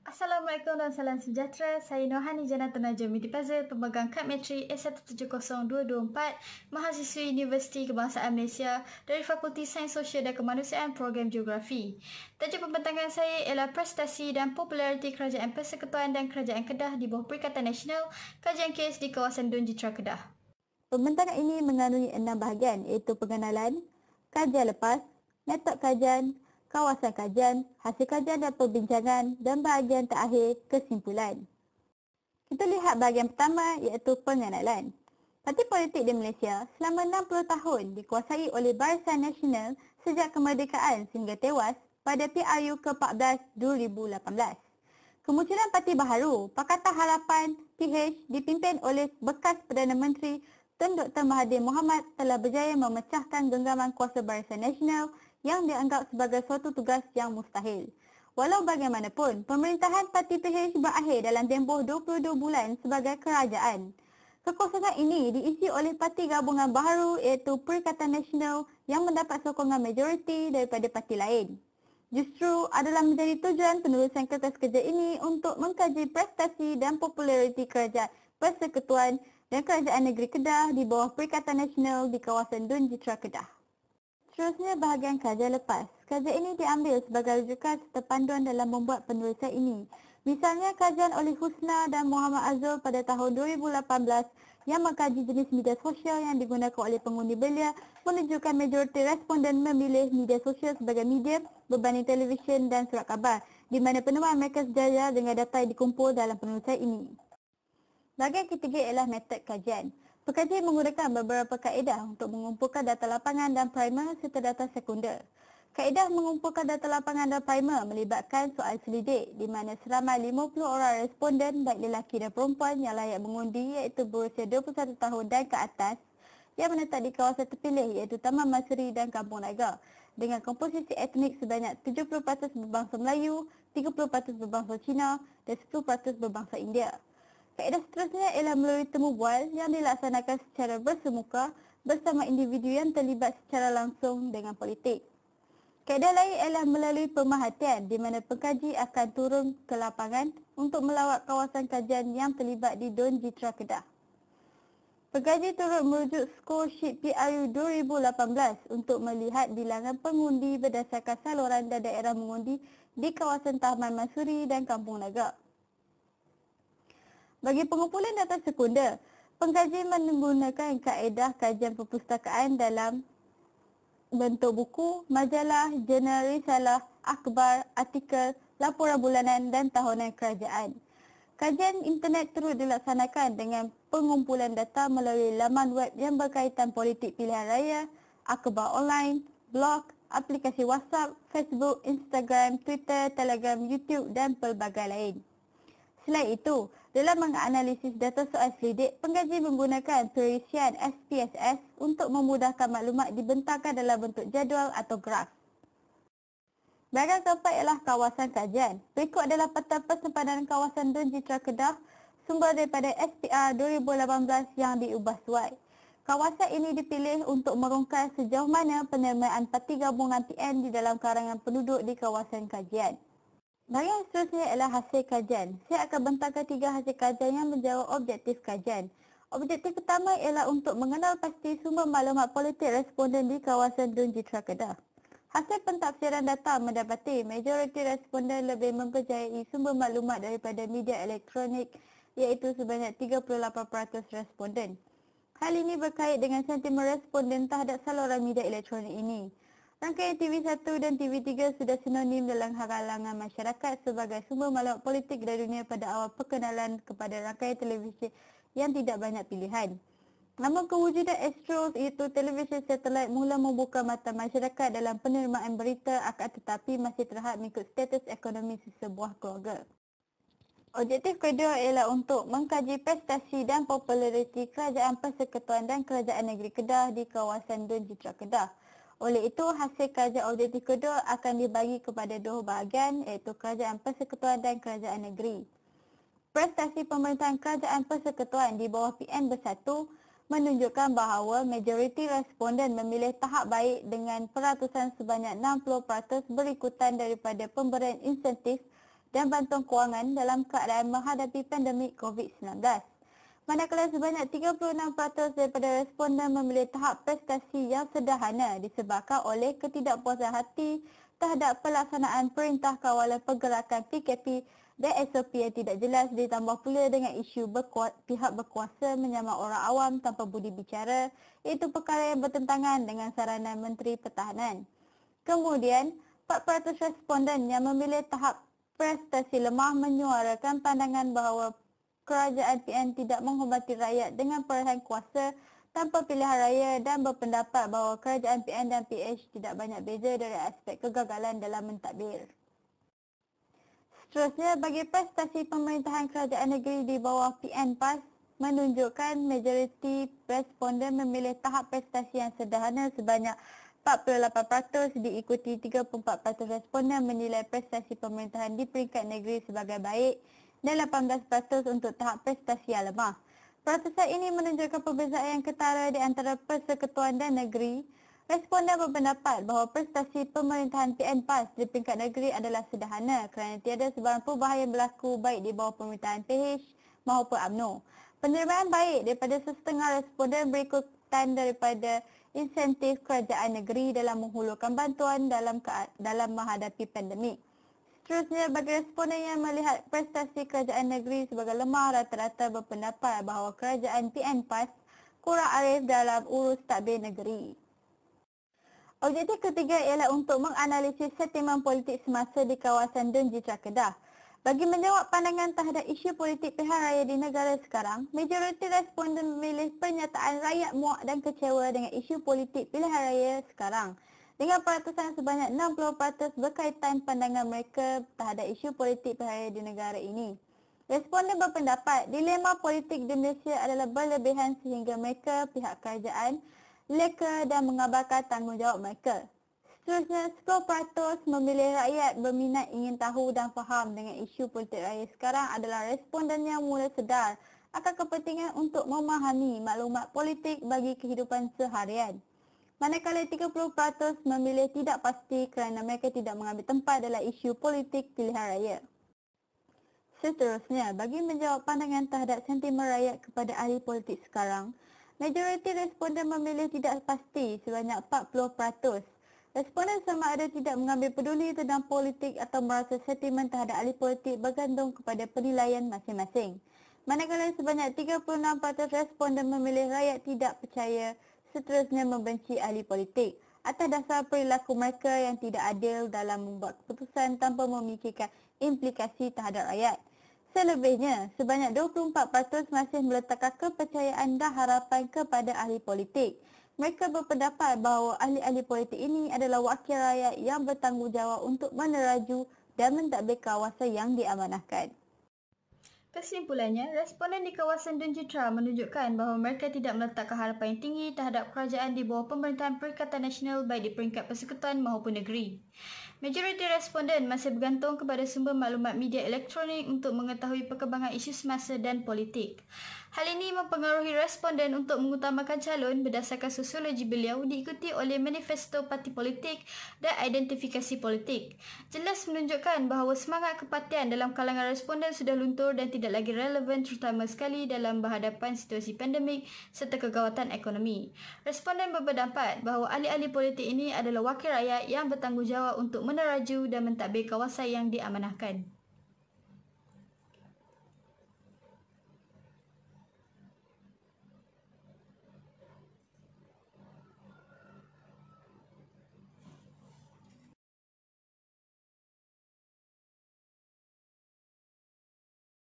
Assalamualaikum dan salam sejahtera. Saya Nohani Janata Najam binti Fazil, pemegang kad matrik S170224, mahasiswi Universiti Kebangsaan Malaysia dari Fakulti Sains Sosial dan Kemanusiaan Program Geografi. Tajuk pembentangan saya ialah prestasi dan populariti Kerajaan Persekutuan dan Kerajaan Kedah di bawah Perikatan Nasional, kajian kes di kawasan Dun Jitra Kedah. Pembentangan ini mengandungi 6 bahagian iaitu pengenalan, kajian lepas, metod kajian, kawasan kajian, hasil kajian dan perbincangan dan bahagian terakhir kesimpulan. Kita lihat bahagian pertama iaitu pengenalan. Parti politik di Malaysia selama 60 tahun dikuasai oleh Barisan Nasional sejak kemerdekaan sehingga tewas pada PRU ke-14 2018. Kemunculan parti baharu, Pakatan Harapan PH dipimpin oleh bekas Perdana Menteri Tun Dr. Mahathir Mohamad telah berjaya memecahkan genggaman kuasa Barisan Nasional yang dianggap sebagai suatu tugas yang mustahil. Walau bagaimanapun, pemerintahan Parti PH berakhir dalam tempoh 22 bulan sebagai kerajaan. Kekosongan ini diisi oleh parti gabungan baharu iaitu Perikatan Nasional yang mendapat sokongan majoriti daripada parti lain. Justru adalah menjadi tujuan penulisan kertas kerja ini untuk mengkaji prestasi dan populariti Kerajaan Persekutuan dan Kerajaan Negeri Kedah di bawah Perikatan Nasional di kawasan Dun Jitra Kedah. Seterusnya bahagian kajian lepas. Kajian ini diambil sebagai rujukan serta panduan dalam membuat penulisan ini. Misalnya kajian oleh Husna dan Muhammad Azul pada tahun 2018 yang mengkaji jenis media sosial yang digunakan oleh pengundi belia menunjukkan majoriti responden memilih media sosial sebagai medium berbanding televisyen dan surat khabar, di mana penemuan mereka sejajar dengan data yang dikumpul dalam penulisan ini. Bahagian ketiga ialah metod kajian. Pekaji menggunakan beberapa kaedah untuk mengumpulkan data lapangan dan primer serta data sekunder. Kaedah mengumpulkan data lapangan dan primer melibatkan soal selidik di mana seramai 50 orang responden baik lelaki dan perempuan yang layak mengundi iaitu berusia 21 tahun dan ke atas yang menetap di kawasan terpilih iaitu Taman Masuri dan Kampung Naga dengan komposisi etnik sebanyak 70% berbangsa Melayu, 30% berbangsa Cina dan 10% berbangsa India. Kaedah seterusnya ialah melalui temu bual yang dilaksanakan secara bersemuka bersama individu yang terlibat secara langsung dengan politik. Kaedah lain ialah melalui pemerhatian di mana pengkaji akan turun ke lapangan untuk melawat kawasan kajian yang terlibat di Dun Jitra Kedah. Pengkaji turut merujuk skor sheet PRU 2018 untuk melihat bilangan pengundi berdasarkan saluran dan daerah mengundi di kawasan Taman Masuri dan Kampung Naga. Bagi pengumpulan data sekunder, pengkaji menggunakan kaedah kajian perpustakaan dalam bentuk buku, majalah, jurnal risalah, akhbar, artikel, laporan bulanan dan tahunan kerajaan. Kajian internet turut dilaksanakan dengan pengumpulan data melalui laman web yang berkaitan politik pilihan raya, akhbar online, blog, aplikasi WhatsApp, Facebook, Instagram, Twitter, Telegram, YouTube dan pelbagai lain. Selain itu, dalam menganalisis data soal selidik, pengkaji menggunakan perisian SPSS untuk memudahkan maklumat dibentangkan dalam bentuk jadual atau graf. Bahagian keempat ialah kawasan kajian. Berikut adalah peta persempadan kawasan Dun Jitra Kedah sumber daripada SPR 2018 yang diubah suai. Kawasan ini dipilih untuk merungkai sejauh mana penerimaan parti gabungan PN di dalam karangan penduduk di kawasan kajian. Bahagian seterusnya ialah hasil kajian. Saya akan bentangkan 3 hasil kajian yang menjawab objektif kajian. Objektif pertama ialah untuk mengenal pasti sumber maklumat politik responden di kawasan Dun Jitra Kedah. Hasil pentafsiran data mendapati majoriti responden lebih mempercayai sumber maklumat daripada media elektronik iaitu sebanyak 38% responden. Hal ini berkait dengan sentimen responden terhadap saluran media elektronik ini. Rangkaian TV1 dan TV3 sudah sinonim dalam kalangan masyarakat sebagai sumber maklumat politik dari dunia pada awal perkenalan kepada rangkaian televisyen yang tidak banyak pilihan. Namun kewujudan Astros iaitu televisyen satelit mula membuka mata masyarakat dalam penerimaan berita akan tetapi masih terhad mengikut status ekonomi sesebuah keluarga. Objektif kedua ialah untuk mengkaji prestasi dan populariti Kerajaan Persekutuan dan Kerajaan Negeri Kedah di kawasan Dun Jitra Kedah. Oleh itu, hasil kajian objektif kedua akan dibagi kepada 2 bahagian iaitu Kerajaan Persekutuan dan Kerajaan Negeri. Prestasi pemerintahan Kerajaan Persekutuan di bawah PN Bersatu menunjukkan bahawa majoriti responden memilih tahap baik dengan peratusan sebanyak 60% berikutan daripada pemberian insentif dan bantuan kewangan dalam keadaan menghadapi pandemik COVID-19. Manakala sebanyak 36% daripada responden memilih tahap prestasi yang sederhana disebabkan oleh ketidakpuasan hati terhadap pelaksanaan Perintah Kawalan Pergerakan PKP dan SOP yang tidak jelas, ditambah pula dengan isu pihak berkuasa menyamar orang awam tanpa budi bicara, iaitu perkara yang bertentangan dengan saranan Menteri Pertahanan. Kemudian, 4% responden yang memilih tahap prestasi lemah menyuarakan pandangan bahawa kerajaan PN tidak menghormati rakyat dengan perolehan kuasa tanpa pilihan raya dan berpendapat bahawa kerajaan PN dan PH tidak banyak beza dari aspek kegagalan dalam mentadbir. Seterusnya, bagi prestasi pemerintahan kerajaan negeri di bawah PN PAS menunjukkan majoriti responden memilih tahap prestasi yang sederhana sebanyak 48%, diikuti 34% responden menilai prestasi pemerintahan di peringkat negeri sebagai baik dan 18% untuk tahap prestasi yang lemah. Peratusan ini menunjukkan perbezaan yang ketara di antara persekutuan dan negeri. Responden berpendapat bahawa prestasi pemerintahan PN PAS di peringkat negeri adalah sederhana kerana tiada sebarang perubahan yang berlaku baik di bawah pemerintahan PH maupun UMNO. Penerimaan baik daripada setengah responden berikutan daripada insentif kerajaan negeri dalam menghulurkan bantuan dalam menghadapi pandemik. Seterusnya, bagi responden yang melihat prestasi kerajaan negeri sebagai lemah, rata-rata berpendapat bahawa kerajaan PN PAS kurang arif dalam urus tadbir negeri. Objektif ketiga ialah untuk menganalisis sentimen politik semasa di kawasan Dun Jitra Kedah. Bagi menjawab pandangan terhadap isu politik pilihan raya di negara sekarang, majoriti responden memilih pernyataan rakyat muak dan kecewa dengan isu politik pilihan raya sekarang, dengan peratusan sebanyak 60% berkaitan pandangan mereka terhadap isu politik pilihan raya di negara ini. Responden berpendapat dilema politik di Malaysia adalah berlebihan sehingga mereka, pihak kerajaan, leka dan mengabaikan tanggungjawab mereka. Seterusnya, 10% memilih rakyat berminat ingin tahu dan faham dengan isu politik raya sekarang adalah responden yang mula sedar akan kepentingan untuk memahami maklumat politik bagi kehidupan seharian. Manakala 30% memilih tidak pasti kerana mereka tidak mengambil tempat dalam isu politik pilihan raya. Seterusnya, bagi menjawab pandangan terhadap sentimen rakyat kepada ahli politik sekarang, majoriti responden memilih tidak pasti sebanyak 40%. Responden sama ada tidak mengambil peduli tentang politik atau merasa sentimen terhadap ahli politik bergantung kepada penilaian masing-masing. Manakala sebanyak 36% responden memilih rakyat tidak percaya, seterusnya membenci ahli politik atas dasar perilaku mereka yang tidak adil dalam membuat keputusan tanpa memikirkan implikasi terhadap rakyat. Selebihnya, sebanyak 24% masih meletakkan kepercayaan dan harapan kepada ahli politik. Mereka berpendapat bahawa ahli-ahli politik ini adalah wakil rakyat yang bertanggungjawab untuk meneraju dan mentadbir kawasan yang diamanahkan. Kesimpulannya, responden di kawasan Dun Jitra menunjukkan bahawa mereka tidak meletakkan harapan yang tinggi terhadap kerajaan di bawah pemerintahan Perikatan Nasional baik di peringkat persekutuan maupun negeri. Majoriti responden masih bergantung kepada sumber maklumat media elektronik untuk mengetahui perkembangan isu semasa dan politik. Hal ini mempengaruhi responden untuk mengutamakan calon berdasarkan sosiologi beliau diikuti oleh manifesto parti politik dan identifikasi politik. Jelas menunjukkan bahawa semangat kepatian dalam kalangan responden sudah luntur dan tidak lagi relevan terutama sekali dalam berhadapan situasi pandemik serta kegawatan ekonomi. Responden berpendapat bahawa ahli-ahli politik ini adalah wakil rakyat yang bertanggungjawab untuk meneraju dan mentadbir kawasan yang diamanahkan.